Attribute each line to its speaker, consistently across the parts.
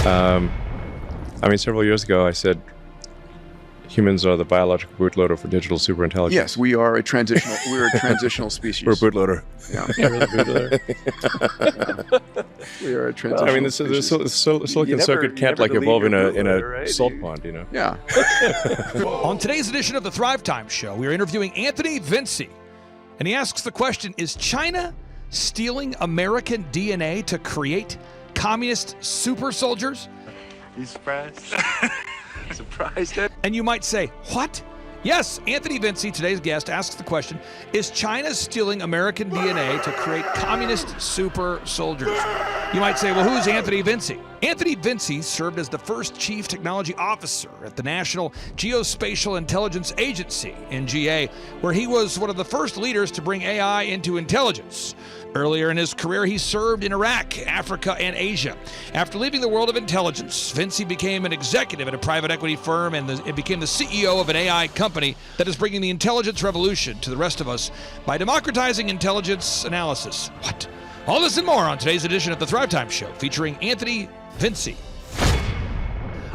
Speaker 1: I mean, several years ago, I said humans are the biological bootloader for digital superintelligence.
Speaker 2: Yes, we are a transitional. We're a transitional species.
Speaker 1: We're a bootloader.
Speaker 2: Yeah.
Speaker 1: We're the bootloader.
Speaker 2: We are a transitional.
Speaker 1: I mean, the silicon circuit can't like evolve in a salt pond, you know.
Speaker 2: Yeah.
Speaker 3: On today's edition of the Thrivetime Show, we are interviewing Anthony Vinci, and he asks the question: is China stealing American DNA to create communist super soldiers?
Speaker 4: You surprised? Surprised?
Speaker 3: And you might say, what? Yes, Anthony Vinci, today's guest, asks the question, is China stealing American DNA to create communist super soldiers? You might say, well, who's Anthony Vinci? Anthony Vinci served as the first chief technology officer at the National Geospatial Intelligence Agency, NGA, where he was one of the first leaders to bring AI into intelligence. Earlier in his career, he served in Iraq, Africa, and Asia. After leaving the world of intelligence, Vinci became an executive at a private equity firm and became the CEO of an AI company that is bringing the intelligence revolution to the rest of us by democratizing intelligence analysis. What? All this and more on today's edition of the Thrivetime Show, featuring Anthony Vinci.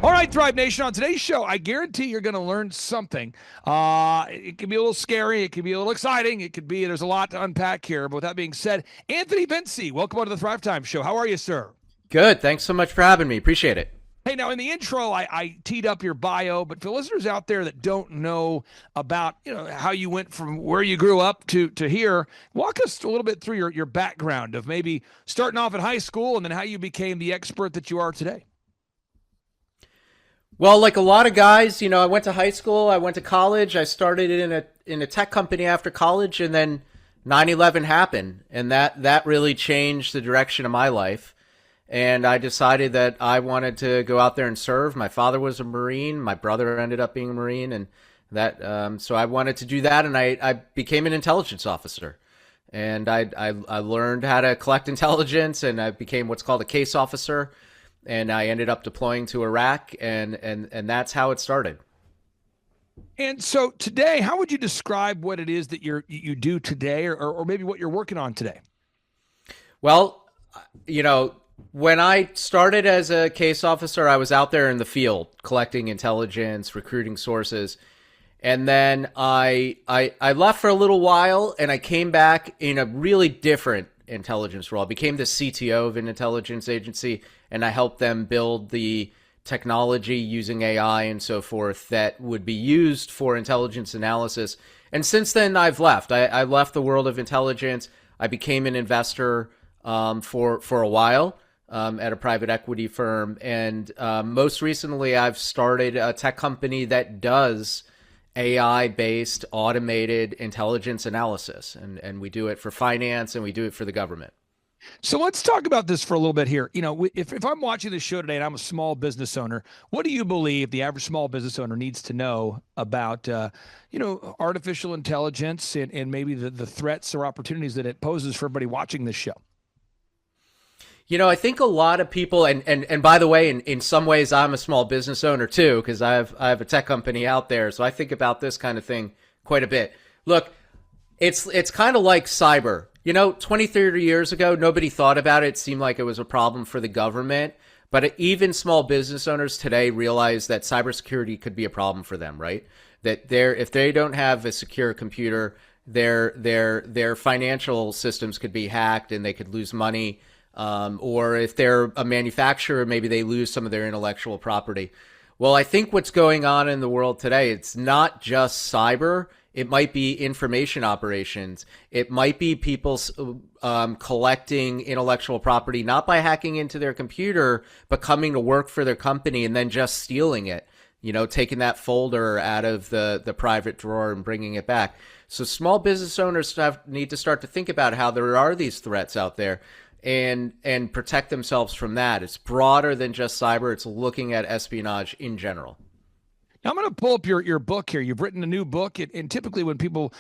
Speaker 3: All right, Thrive Nation, on today's show, I guarantee you're going to learn something. It can be a little scary. It can be a little exciting. It could be, there's a lot to unpack here. But with that being said, Anthony Vinci, welcome on to the Thrivetime Show. How are you, sir?
Speaker 5: Good. Thanks so much for having me. Appreciate it.
Speaker 3: Hey, now in the intro, I teed up your bio, but for listeners out there that don't know about, how you went from where you grew up to here, walk us a little bit through your background of maybe starting off at high school and then how you became the expert that you are today.
Speaker 5: Well, like a lot of guys, I went to high school, I went to college, I started in a tech company after college, and then 9/11 happened, and that really changed the direction of my life. And I decided that I wanted to go out there and serve. My father was a Marine, my brother ended up being a Marine, and so I wanted to do that, and I became an intelligence officer. And I learned how to collect intelligence, and I became what's called a case officer. And I ended up deploying to Iraq, and that's how it started.
Speaker 3: And so today, how would you describe what it is that you do today, or maybe what you're working on today?
Speaker 5: Well, when I started as a case officer, I was out there in the field collecting intelligence, recruiting sources. And then I left for a little while, and I came back in a really different intelligence role. I became the CTO of an intelligence agency, and I helped them build the technology using AI and so forth that would be used for intelligence analysis. And since then, I've left. I left the world of intelligence. I became an investor for a while at a private equity firm. And most recently, I've started a tech company that does AI-based automated intelligence analysis. And we do it for finance, and we do it for the government.
Speaker 3: So let's talk about this for a little bit here. If I'm watching this show today and I'm a small business owner, what do you believe the average small business owner needs to know about, artificial intelligence and maybe the threats or opportunities that it poses for everybody watching this show?
Speaker 5: I think a lot of people, and by the way, in some ways, I'm a small business owner too, because I have a tech company out there. So I think about this kind of thing quite a bit. Look, it's kind of like cyber. 20, 30 years ago, nobody thought about it. It seemed like it was a problem for the government. But even small business owners today realize that cybersecurity could be a problem for them, right? That if they don't have a secure computer, their financial systems could be hacked and they could lose money. Or if they're a manufacturer, maybe they lose some of their intellectual property. Well, I think what's going on in the world today, it's not just cyber. It might be information operations. It might be people collecting intellectual property, not by hacking into their computer, but coming to work for their company and then just stealing it, taking that folder out of the private drawer and bringing it back. So small business owners need to start to think about how there are these threats out there and protect themselves from that. It's broader than just cyber. It's looking at espionage in general.
Speaker 3: Now, I'm going to pull up your book here. You've written a new book, and typically when people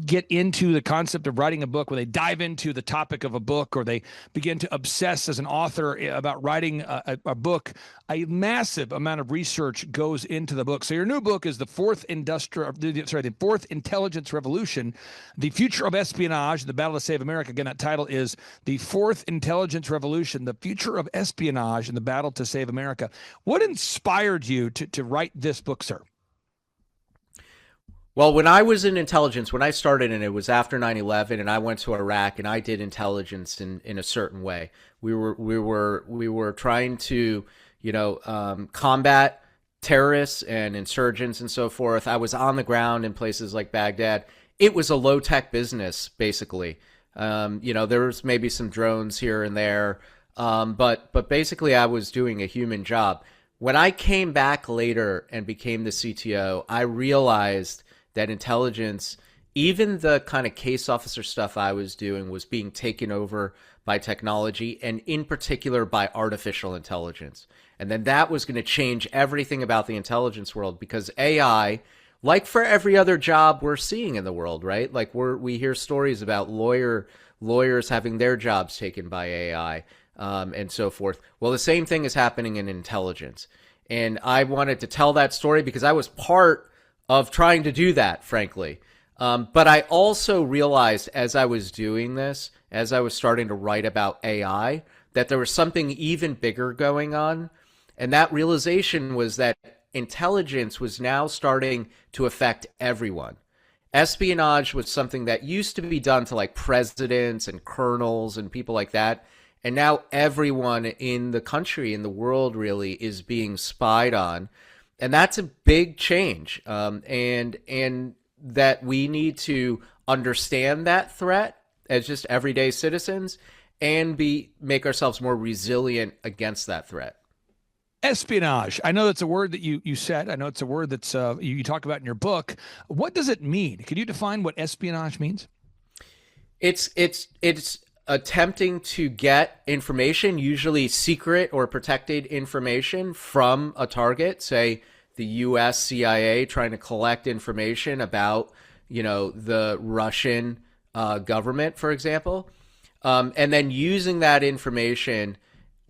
Speaker 3: get into the concept of writing a book, when they dive into the topic of a book, or they begin to obsess as an author about writing a book, a massive amount of research goes into the book. So your new book is the fourth intelligence revolution, the future of espionage, the battle to save America. Again, that title is the fourth intelligence revolution, the future of espionage and the battle to save America. What inspired you to write this book, sir?
Speaker 5: Well, when I was in intelligence, when I started, and it was after 9/11, and I went to Iraq and I did intelligence in a certain way. We were trying to, combat terrorists and insurgents and so forth. I was on the ground in places like Baghdad. It was a low tech business, basically. There was maybe some drones here and there, but basically I was doing a human job. When I came back later and became the CTO, I realized that intelligence, even the kind of case officer stuff I was doing, was being taken over by technology, and in particular by artificial intelligence. And then that was going to change everything about the intelligence world, because AI, like for every other job we're seeing in the world, right? Like we hear stories about lawyers having their jobs taken by AI. And so forth. Well, the same thing is happening in intelligence. And I wanted to tell that story because I was part of trying to do that, frankly. But I also realized as I was doing this, as I was starting to write about AI, that there was something even bigger going on. And that realization was that intelligence was now starting to affect everyone. Espionage was something that used to be done to like presidents and colonels and people like that. And now everyone in the country, in the world, really is being spied on. And that's a big change. And that we need to understand that threat as just everyday citizens and make ourselves more resilient against that threat.
Speaker 3: Espionage. I know that's a word that you said. I know it's a word that's you talk about in your book. What does it mean? Could you define what espionage means?
Speaker 5: It's attempting to get information, usually secret or protected information, from a target, say the US CIA, trying to collect information about, the Russian government, for example, and then using that information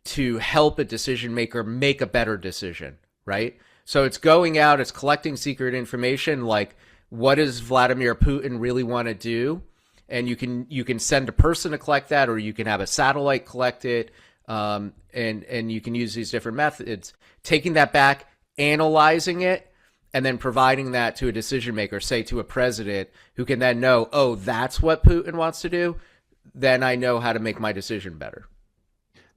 Speaker 5: to help a decision maker make a better decision, right? So it's going out, it's collecting secret information, like what does Vladimir Putin really want to do? And you can send a person to collect that, or you can have a satellite collect it, and you can use these different methods. Taking that back, analyzing it, and then providing that to a decision maker, say to a president, who can then know, oh, that's what Putin wants to do. Then I know how to make my decision better.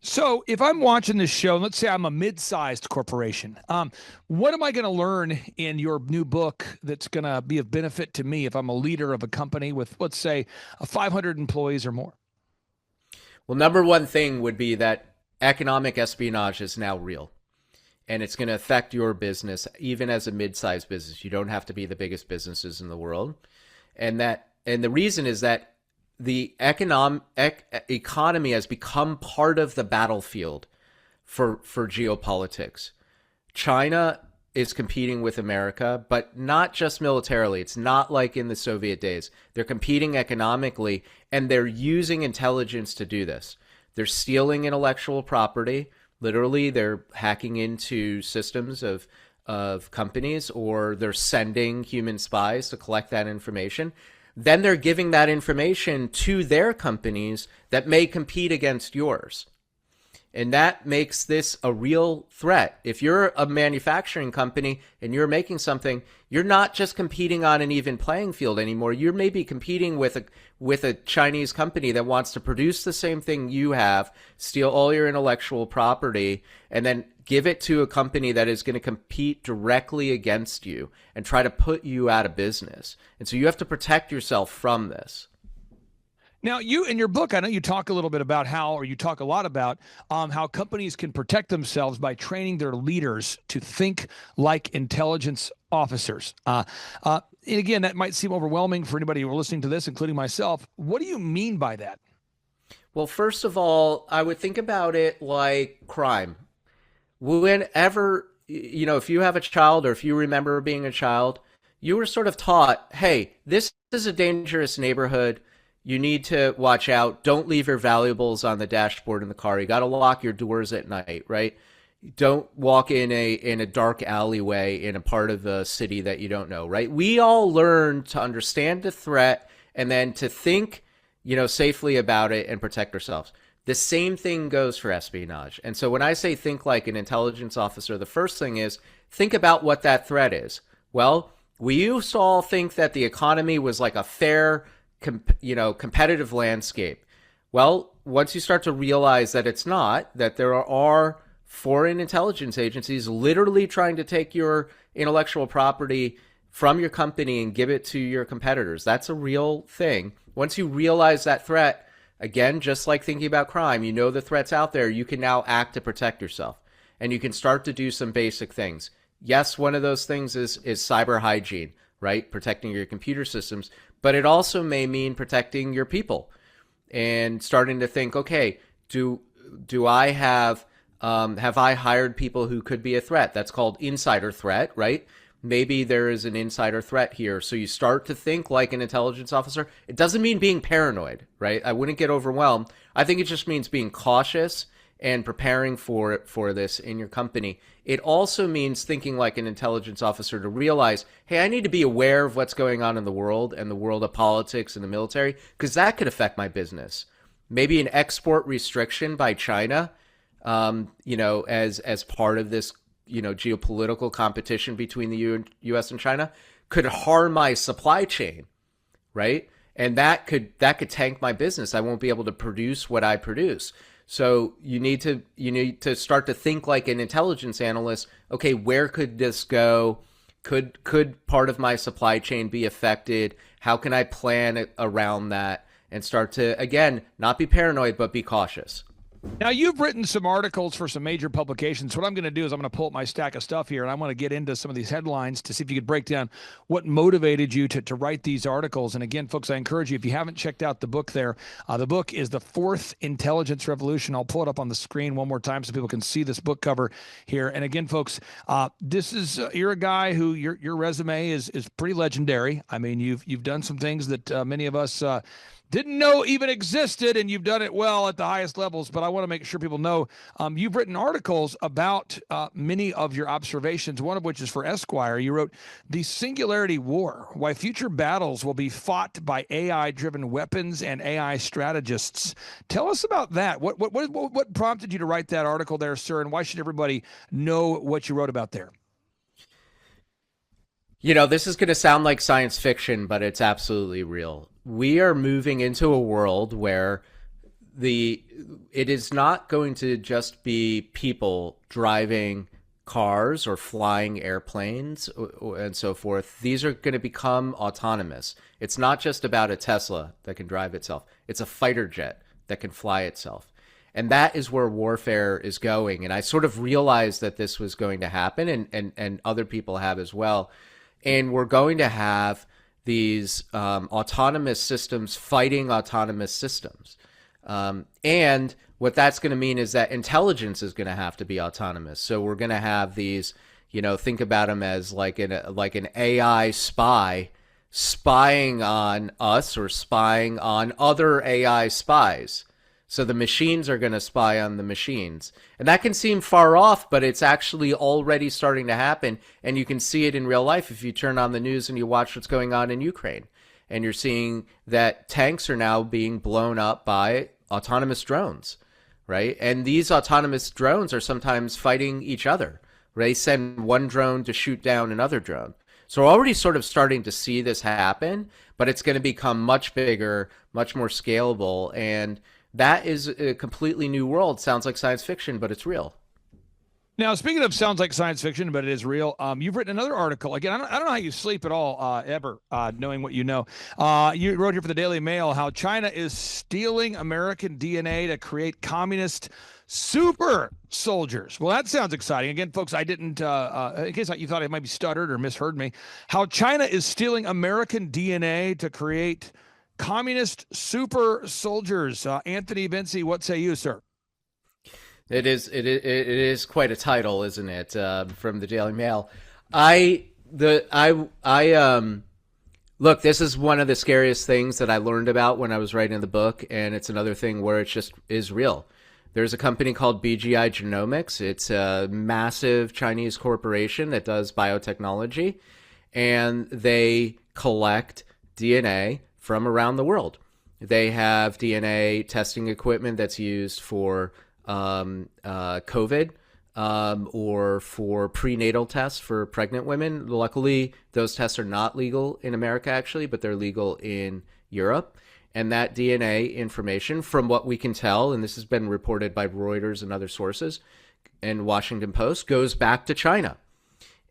Speaker 3: So if I'm watching this show, let's say I'm a mid-sized corporation, what am I going to learn in your new book that's going to be of benefit to me if I'm a leader of a company with, let's say, 500 employees or more?
Speaker 5: Well, number one thing would be that economic espionage is now real, and it's going to affect your business, even as a mid-sized business. You don't have to be the biggest businesses in the world. And the reason is that the economy has become part of the battlefield for geopolitics. China is competing with America, but not just militarily. It's not like in the Soviet days. They're competing economically, and they're using intelligence to do this. They're stealing intellectual property. Literally, they're hacking into systems of companies, or they're sending human spies to collect that information. Then they're giving that information to their companies that may compete against yours. And that makes this a real threat. If you're a manufacturing company and you're making something, you're not just competing on an even playing field anymore. You're maybe competing with a Chinese company that wants to produce the same thing you have, steal all your intellectual property, and then give it to a company that is going to compete directly against you and try to put you out of business. And so you have to protect yourself from this.
Speaker 3: Now, you in your book, I know you talk a little bit about you talk a lot about how companies can protect themselves by training their leaders to think like intelligence officers. And again, that might seem overwhelming for anybody who are listening to this, including myself. What do you mean by that?
Speaker 5: Well, first of all, I would think about it like crime. Whenever if you have a child, or if you remember being a child, you were sort of taught, hey, this is a dangerous neighborhood. You need to watch out. Don't leave your valuables on the dashboard in the car. You got to lock your doors at night, right? Don't walk in a dark alleyway in a part of the city that you don't know, right? We all learn to understand the threat and then to think, safely about it and protect ourselves. The same thing goes for espionage. And so when I say think like an intelligence officer, the first thing is think about what that threat is. Well, we used to all think that the economy was like a fair, competitive landscape. Well, once you start to realize that it's not, that there are foreign intelligence agencies literally trying to take your intellectual property from your company and give it to your competitors. That's a real thing. Once you realize that threat, again, just like thinking about crime, the threat's out there, you can now act to protect yourself. And you can start to do some basic things. Yes, one of those things is cyber hygiene, right? Protecting your computer systems. But it also may mean protecting your people and starting to think, okay, do I have I hired people who could be a threat? That's called insider threat, right? Maybe there is an insider threat here. So you start to think like an intelligence officer. It doesn't mean being paranoid, right? I wouldn't get overwhelmed. I think it just means being cautious and preparing for this in your company. It also means thinking like an intelligence officer to realize, hey, I need to be aware of what's going on in the world and the world of politics and the military, because that could affect my business. Maybe an export restriction by China, as part of this, geopolitical competition between the U.S. and China could harm my supply chain, right? And that could tank my business. I won't be able to produce what I produce. So you need to start to think like an intelligence analyst. Okay, where could this go? Could part of my supply chain be affected? How can I plan around that and start to, again, not be paranoid, but be cautious?
Speaker 3: Now, you've written some articles for some major publications. What I'm going to do is I'm going to pull up my stack of stuff here, and I want to get into some of these headlines to see if you could break down what motivated you to write these articles. And again, folks, I encourage you, if you haven't checked out the book there, the book is The Fourth Intelligence Revolution. I'll pull it up on the screen one more time so people can see this book cover here. And again, folks, this is you're a guy who your resume is pretty legendary. I mean, you've done some things that many of us didn't know even existed, and you've done it well at the highest levels. But I want to make sure people know you've written articles about many of your observations, one of which is for Esquire. You wrote, "The Singularity War, Why Future Battles Will Be Fought by AI-Driven Weapons and AI Strategists." Tell us about that. What prompted you to write that article there, sir, and why should everybody know what you wrote about there?
Speaker 5: This is going to sound like science fiction, but it's absolutely real. We are moving into a world where it is not going to just be people driving cars or flying airplanes and so forth. These are going to become autonomous. It's not just about a Tesla that can drive itself. It's a fighter jet that can fly itself. And that is where warfare is going. And I sort of realized that this was going to happen, and other people have as well. And we're going to have these autonomous systems fighting autonomous systems. And what that's going to mean is that intelligence is going to have to be autonomous. So we're going to have these, think about them as like an AI spy spying on us or spying on other AI spies. So the machines are going to spy on the machines. And that can seem far off, but it's actually already starting to happen. And you can see it in real life if you turn on the news and you watch what's going on in Ukraine. And you're seeing that tanks are now being blown up by autonomous drones, right? And these autonomous drones are sometimes fighting each other. They send one drone to shoot down another drone. So we're already sort of starting to see this happen, but it's going to become much bigger, much more scalable. And that is a completely new world. Sounds like science fiction, but it's real.
Speaker 3: Now, speaking of sounds like science fiction, but it is real, you've written another article. Again, I don't know how you sleep at all, ever, knowing what you know. You wrote here for the Daily Mail how China is stealing American DNA to create communist super soldiers. Well, that sounds exciting. Again, folks, I didn't, in case you thought I might be stuttered or misheard me, how China is stealing American DNA to create communist super soldiers. Anthony Vinci, what say you, sir?
Speaker 5: It is quite a title, isn't it? From the Daily Mail. I look. This is one of the scariest things that I learned about when I was writing the book, and it's another thing where it just is real. There's a company called BGI Genomics. It's a massive Chinese corporation that does biotechnology, and they collect DNA from around the world. They have DNA testing equipment that's used for COVID or for prenatal tests for pregnant women. Luckily, those tests are not legal in America, actually, but they're legal in Europe. And that DNA information, from what we can tell, and this has been reported by Reuters and other sources and Washington Post, goes back to China.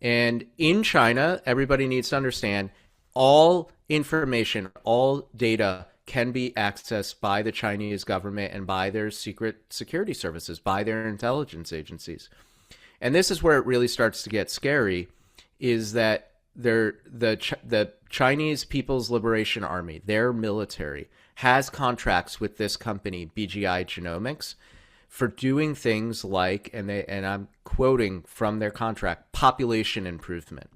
Speaker 5: And in China, everybody needs to understand all information, all data can be accessed by the Chinese government and by their secret security services, by their intelligence agencies. And this is where it really starts to get scary, is that the Chinese People's Liberation Army, their military, has contracts with this company, BGI Genomics, for doing things like, and I'm quoting from their contract, population improvement.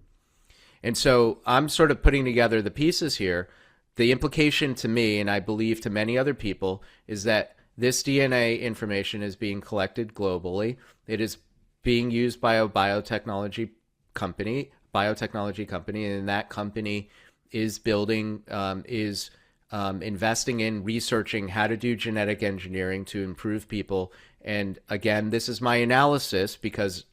Speaker 5: And so I'm sort of putting together the pieces here. The implication to me, and I believe to many other people, is that this DNA information is being collected globally. It is being used by a biotechnology company, and that company is investing in researching how to do genetic engineering to improve people. And again, this is my analysis because,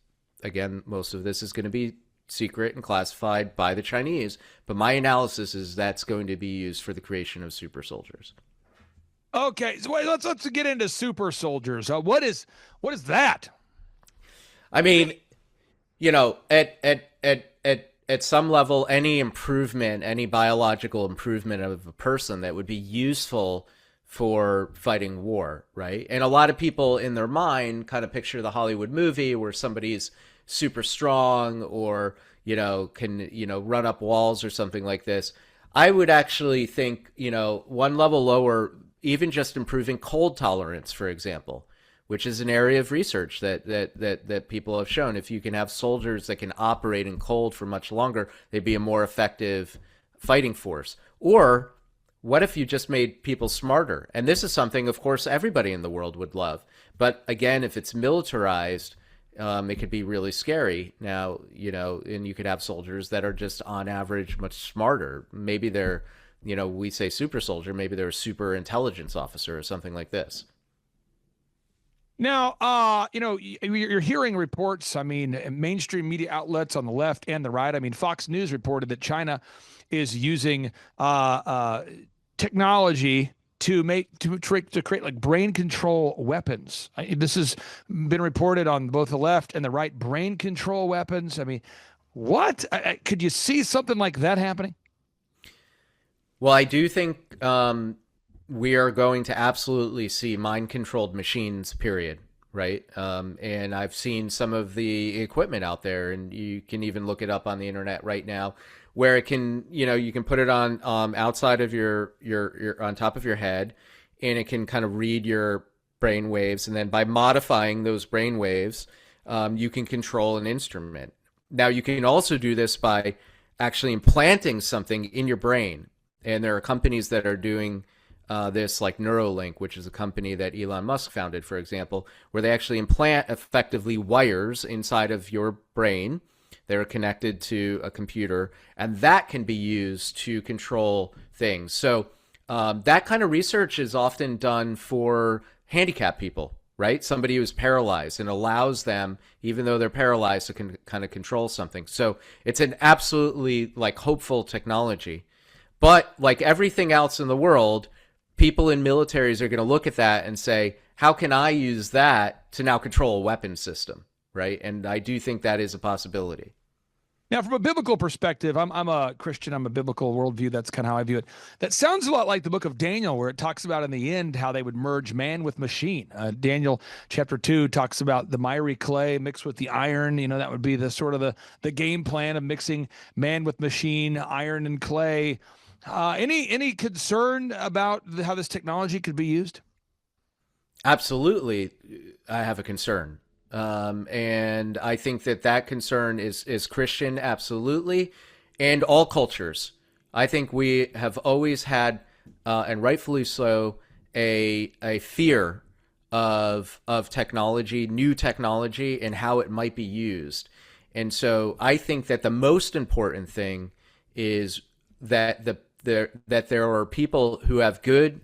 Speaker 5: again, most of this is going to be secret and classified by the Chinese. But my analysis is that's going to be used for the creation of super soldiers.
Speaker 3: Okay, so wait, let's get into super soldiers. What is that?
Speaker 5: I mean, at some level, any improvement, any biological improvement of a person that would be useful for fighting war, right? And a lot of people in their mind kind of picture the Hollywood movie where somebody's super strong or, can, run up walls or something like this. I would actually think, one level lower, even just improving cold tolerance, for example, which is an area of research that people have shown. If you can have soldiers that can operate in cold for much longer, they'd be a more effective fighting force. Or what if you just made people smarter? And this is something, of course, everybody in the world would love. But again, if it's militarized, it could be really scary. Now, and you could have soldiers that are just on average much smarter. Maybe they're, we say super soldier, maybe they're a super intelligence officer or something like this.
Speaker 3: Now, you're hearing reports, mainstream media outlets on the left and the right. Fox News reported that China is using technology to create like brain control weapons. This has been reported on both the left and the right. Brain control weapons. What? Could you see something like that happening?
Speaker 5: Well, I do think we are going to absolutely see mind-controlled machines, period, right? And I've seen some of the equipment out there, and you can even look it up on the internet right now, where it can, you can put it on outside of your on top of your head, and it can kind of read your brain waves, and then by modifying those brain waves, you can control an instrument. Now, you can also do this by actually implanting something in your brain, and there are companies that are doing this, like Neuralink, which is a company that Elon Musk founded, for example, where they actually implant effectively wires inside of your brain. They're connected to a computer, and that can be used to control things. So that kind of research is often done for handicapped people, right? Somebody who's paralyzed, and allows them, even though they're paralyzed, to kind of control something. So it's an absolutely hopeful technology. But like everything else in the world, people in militaries are going to look at that and say, how can I use that to now control a weapon system, right? And I do think that is a possibility.
Speaker 3: Now, from a biblical perspective, I'm a Christian. I'm a biblical worldview. That's kind of how I view it. That sounds a lot like the book of Daniel, where it talks about in the end how they would merge man with machine. Daniel chapter 2 talks about the miry clay mixed with the iron. That would be the sort of the game plan of mixing man with machine, iron and clay. Any concern about how this technology could be used?
Speaker 5: Absolutely, I have a concern. And I think that concern is Christian, absolutely, and all cultures. I think we have always had, and rightfully so, a fear of technology, new technology, and how it might be used. And so I think that the most important thing is that that there are people who have good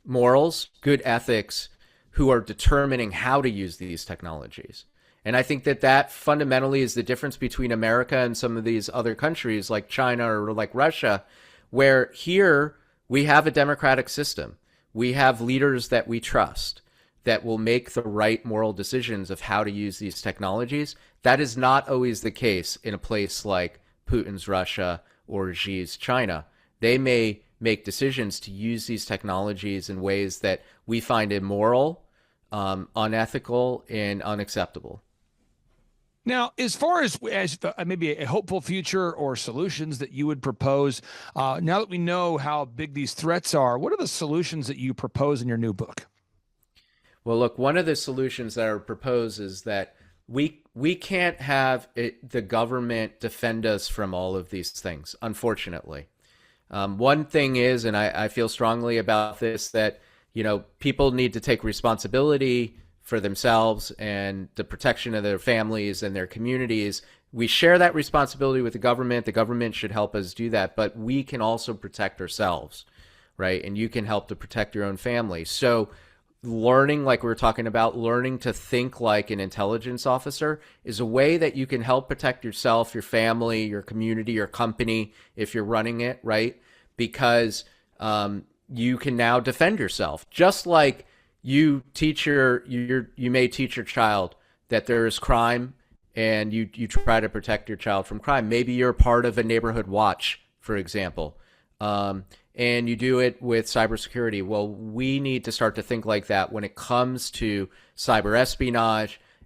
Speaker 5: morals, good ethics, who are determining how to use these technologies. And I think that fundamentally is the difference between America and some of these other countries like China or like Russia, where here we have a democratic system. We have leaders that we trust that will make the right moral decisions of how to use these technologies. That is not always the case in a place like Putin's Russia or Xi's China. They may make decisions to use these technologies in ways that we find immoral, unethical, and unacceptable.
Speaker 3: Now, as far as maybe a hopeful future or solutions that you would propose, now that we know how big these threats are, what are the solutions that you propose in your new book?
Speaker 5: Well, look, one of the solutions that are proposed is that we can't have the government defend us from all of these things, unfortunately. One thing is, and I feel strongly about this, that people need to take responsibility for themselves and the protection of their families and their communities. We share that responsibility with the government. The government should help us do that, but we can also protect ourselves, right? And you can help to protect your own family. So learning, like we were talking about, learning to think like an intelligence officer is a way that you can help protect yourself, your family, your community, your company, if you're running it, right? Because you can now defend yourself. Just like you may teach your child that there is crime and you try to protect your child from crime. Maybe you're part of a neighborhood watch, for example, and you do it with cybersecurity. Well, we need to start to think like that when it comes to cyber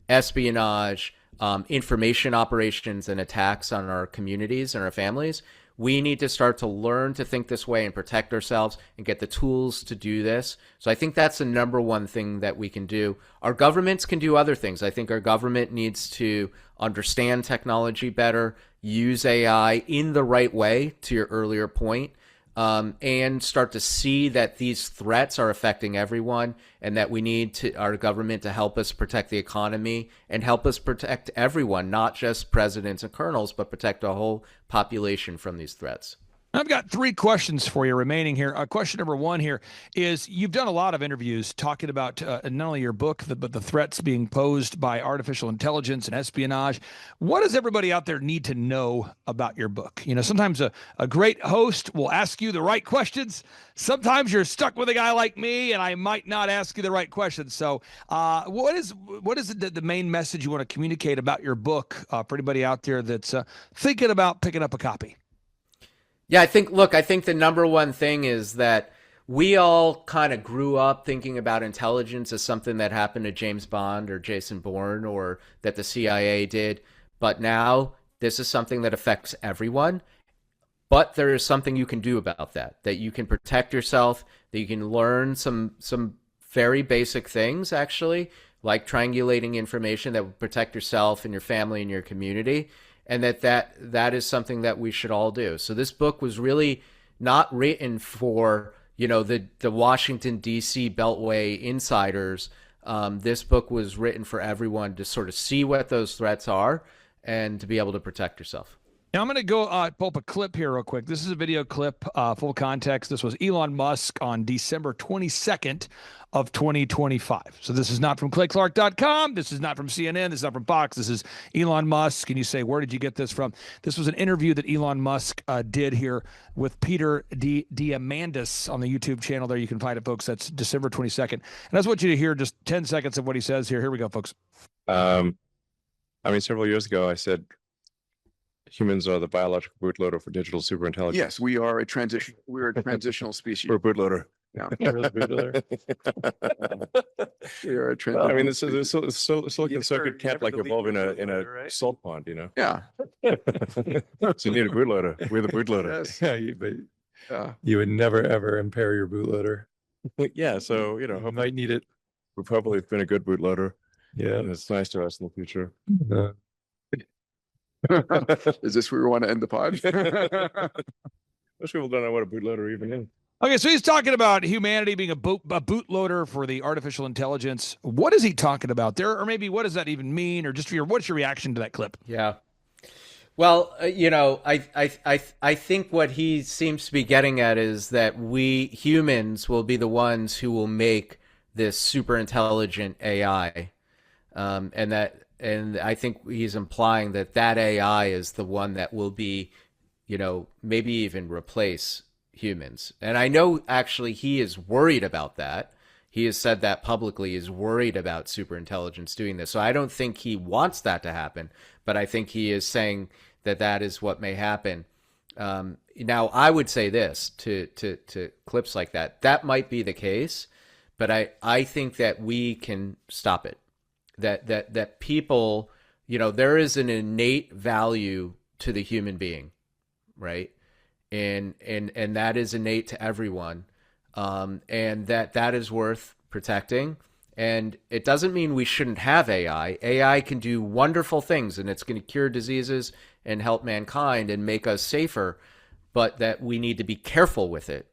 Speaker 5: espionage, information operations and attacks on our communities and our families. We need to start to learn to think this way and protect ourselves and get the tools to do this. So I think that's the number one thing that we can do. Our governments can do other things. I think our government needs to understand technology better, use AI in the right way, to your earlier point, and start to see that these threats are affecting everyone and that we need our government to help us protect the economy and help us protect everyone, not just presidents and colonels, but protect a whole population from these threats.
Speaker 3: I've got 3 questions for you remaining here. Question number 1 here is, you've done a lot of interviews talking about not only your book, but the threats being posed by artificial intelligence and espionage. What does everybody out there need to know about your book? Sometimes a great host will ask you the right questions. Sometimes you're stuck with a guy like me, and I might not ask you the right questions. So what is the main message you want to communicate about your book for anybody out there that's thinking about picking up a copy?
Speaker 5: Yeah, I think the number one thing is that we all kind of grew up thinking about intelligence as something that happened to James Bond or Jason Bourne or that the CIA did. But now this is something that affects everyone. But there is something you can do about that you can protect yourself, that you can learn some very basic things, actually, like triangulating information that will protect yourself and your family and your community. And that is something that we should all do. So this book was really not written for, the Washington, D.C. Beltway insiders. This book was written for everyone to sort of see what those threats are and to be able to protect yourself.
Speaker 3: Now I'm going to go pull up a clip here real quick. This is a video clip, full context. This was Elon Musk on December 22nd of 2025. So this is not from ClayClark.com. This is not from CNN. This is not from Fox. This is Elon Musk. And you say, where did you get this from? This was an interview that Elon Musk did here with Peter Diamandis on the YouTube channel. There you can find it, folks. That's December 22nd. And I just want you to hear just 10 seconds of what he says here. Here we go, folks.
Speaker 1: Several years ago, I said humans are the biological bootloader for digital superintelligence.
Speaker 2: Yes, we're a transitional species.
Speaker 1: We're a bootloader.
Speaker 2: Yeah.
Speaker 1: We're a bootloader.
Speaker 2: We are a transitional.
Speaker 1: This is silicon circuit can't evolve in a salt pond,
Speaker 2: Yeah.
Speaker 1: So you need a bootloader. We're the bootloader.
Speaker 2: Yes.
Speaker 6: You would never ever impair your bootloader.
Speaker 1: Yeah. So
Speaker 6: You might need it
Speaker 1: we've probably been a good bootloader.
Speaker 6: Yeah.
Speaker 1: And it's nice to us in the future.
Speaker 2: Is this where we want to end the pod?
Speaker 1: Most people don't know what a bootloader even is.
Speaker 3: Okay, so he's talking about humanity being a bootloader for the artificial intelligence. What is he talking about there? Or maybe what does that even mean? Or just what's your reaction to that clip?
Speaker 5: Yeah. Well, I think what he seems to be getting at is that we humans will be the ones who will make this super intelligent AI, and I think he's implying that AI is the one that will be, maybe even replace humans. And I know actually he is worried about that. He has said that publicly, is worried about superintelligence doing this. So I don't think he wants that to happen, but I think he is saying that is what may happen. Now, I would say this to clips like that. That might be the case, but I think that we can stop it. That people, there is an innate value to the human being, right? And that is innate to everyone. And that is worth protecting. And it doesn't mean we shouldn't have AI. AI can do wonderful things, and it's going to cure diseases and help mankind and make us safer, but that we need to be careful with it.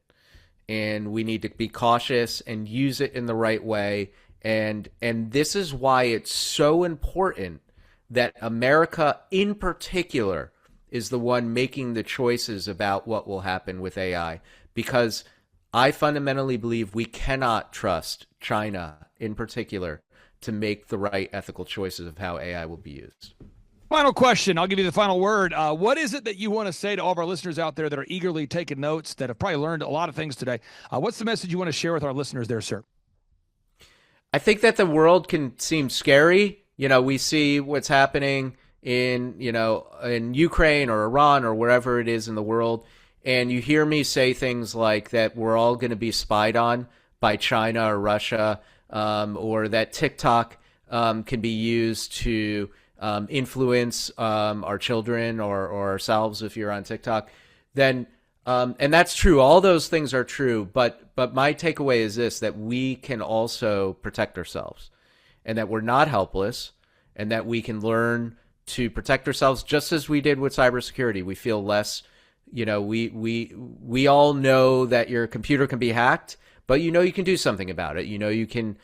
Speaker 5: And we need to be cautious and use it in the right way. And this is why it's so important that America in particular is the one making the choices about what will happen with AI, because I fundamentally believe we cannot trust China in particular to make the right ethical choices of how AI will be used.
Speaker 3: Final question. I'll give you the final word. What is it that you want to say to all of our listeners out there that are eagerly taking notes, that have probably learned a lot of things today? What's the message you want to share with our listeners there, sir?
Speaker 5: I think that the world can seem scary. We see what's happening in Ukraine or Iran or wherever it is in the world. And you hear me say things like that we're all going to be spied on by China or Russia, or that TikTok can be used to influence our children or ourselves if you're on TikTok, then and that's true. All those things are true. But my takeaway is this, that we can also protect ourselves, and that we're not helpless, and that we can learn to protect ourselves just as we did with cybersecurity. We feel less, we all know that your computer can be hacked, but you can do something about it. You can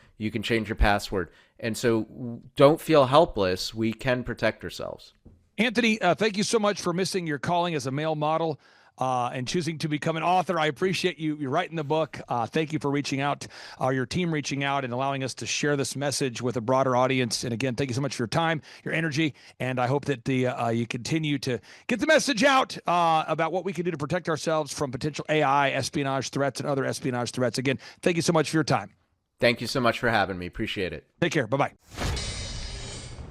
Speaker 5: change your password. And so don't feel helpless. We can protect ourselves.
Speaker 3: Anthony, thank you so much for missing your calling as a male model and choosing to become an author. I appreciate you writing the book. Thank you for reaching out, your team reaching out and allowing us to share this message with a broader audience. And again, thank you so much for your time, your energy, and I hope that you continue to get the message out about what we can do to protect ourselves from potential AI espionage threats and other espionage threats. Again, thank you so much for your time.
Speaker 5: Thank you so much for having me. Appreciate it.
Speaker 3: Take care. Bye-bye.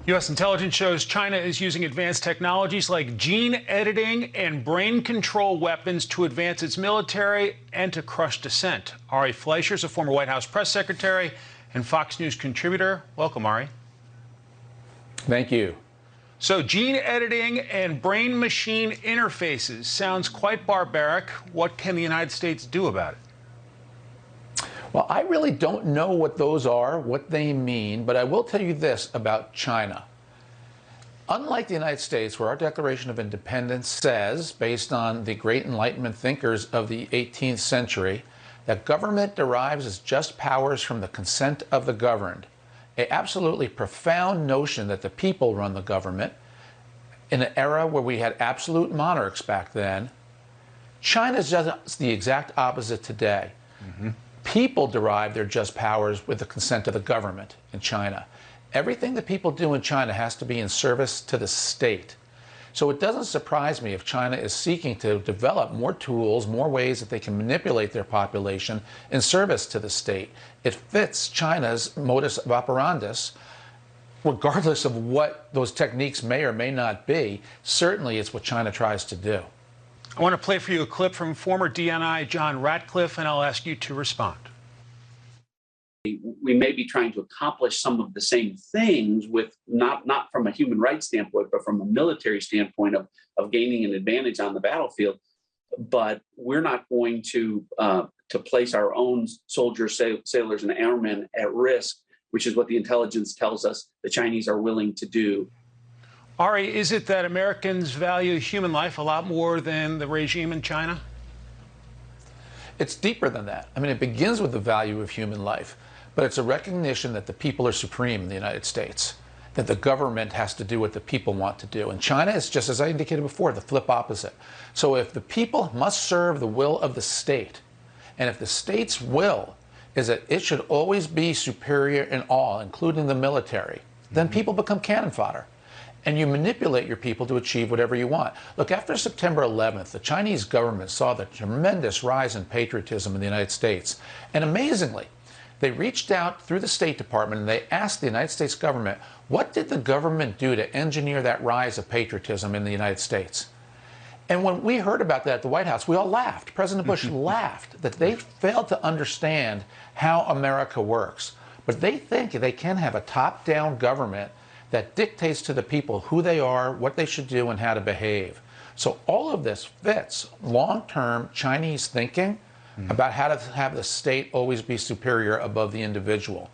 Speaker 7: U.S. intelligence shows China is using advanced technologies like gene editing and brain control weapons to advance its military and to crush dissent. Ari Fleischer is a former White House press secretary and Fox News contributor. Welcome, Ari.
Speaker 8: Thank you.
Speaker 7: So gene editing and brain-machine interfaces sounds quite barbaric. What can the United States do about it?
Speaker 8: Well, I really don't know what those are, what they mean, but I will tell you this about China. Unlike the United States, where our Declaration of Independence says, based on the great Enlightenment thinkers of the 18th century, that government derives its just powers from the consent of the governed, an absolutely profound notion that the people run the government. In an era where we had absolute monarchs back then, China's just the exact opposite today. Mm-hmm. People derive their just powers with the consent of the government in China. Everything that people do in China has to be in service to the state. So it doesn't surprise me if China is seeking to develop more tools, more ways that they can manipulate their population in service to the state. It fits China's modus operandus, regardless of what those techniques may or may not be. Certainly it's what China tries to do.
Speaker 7: I want to play for you a clip from former DNI John Ratcliffe, and I'll ask you to respond.
Speaker 9: We may be trying to accomplish some of the same things with not from a human rights standpoint, but from a military standpoint of gaining an advantage on the battlefield. But we're not going to place our own soldiers, sailors, and airmen at risk which is what the intelligence tells us the Chinese are willing to do.
Speaker 7: Ari, is it that Americans value human life a lot more than the regime in China?
Speaker 8: It's deeper than that. I mean, it begins with the value of human life, but it's a recognition that the people are supreme in the United States, that the government has to do what the people want to do. And China is, just as I indicated before, the flip opposite. So if the people must serve the will of the state, and if the state's will is that it should always be superior in all, including the military, then people become cannon fodder. And you manipulate your people to achieve whatever you want. Look, after September 11th, the Chinese government saw the tremendous rise in patriotism in the United States. And amazingly, they reached out through the State Department and they asked the United States government, what did the government do to engineer that rise of patriotism in the United States? And when we heard about that at the White House, we all laughed. President Bush laughed that they failed to understand how America works. But they think they can have a top-down government that dictates to the people who they are, what they should do, and how to behave. So all of this fits long-term Chinese thinking about how to have the state always be superior above the individual.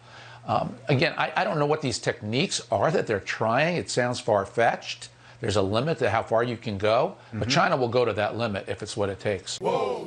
Speaker 8: Again, I don't know what these techniques are that they're trying. It sounds far-fetched. There's a limit to how far you can go, but China will go to that limit if it's what it takes.
Speaker 2: Whoa.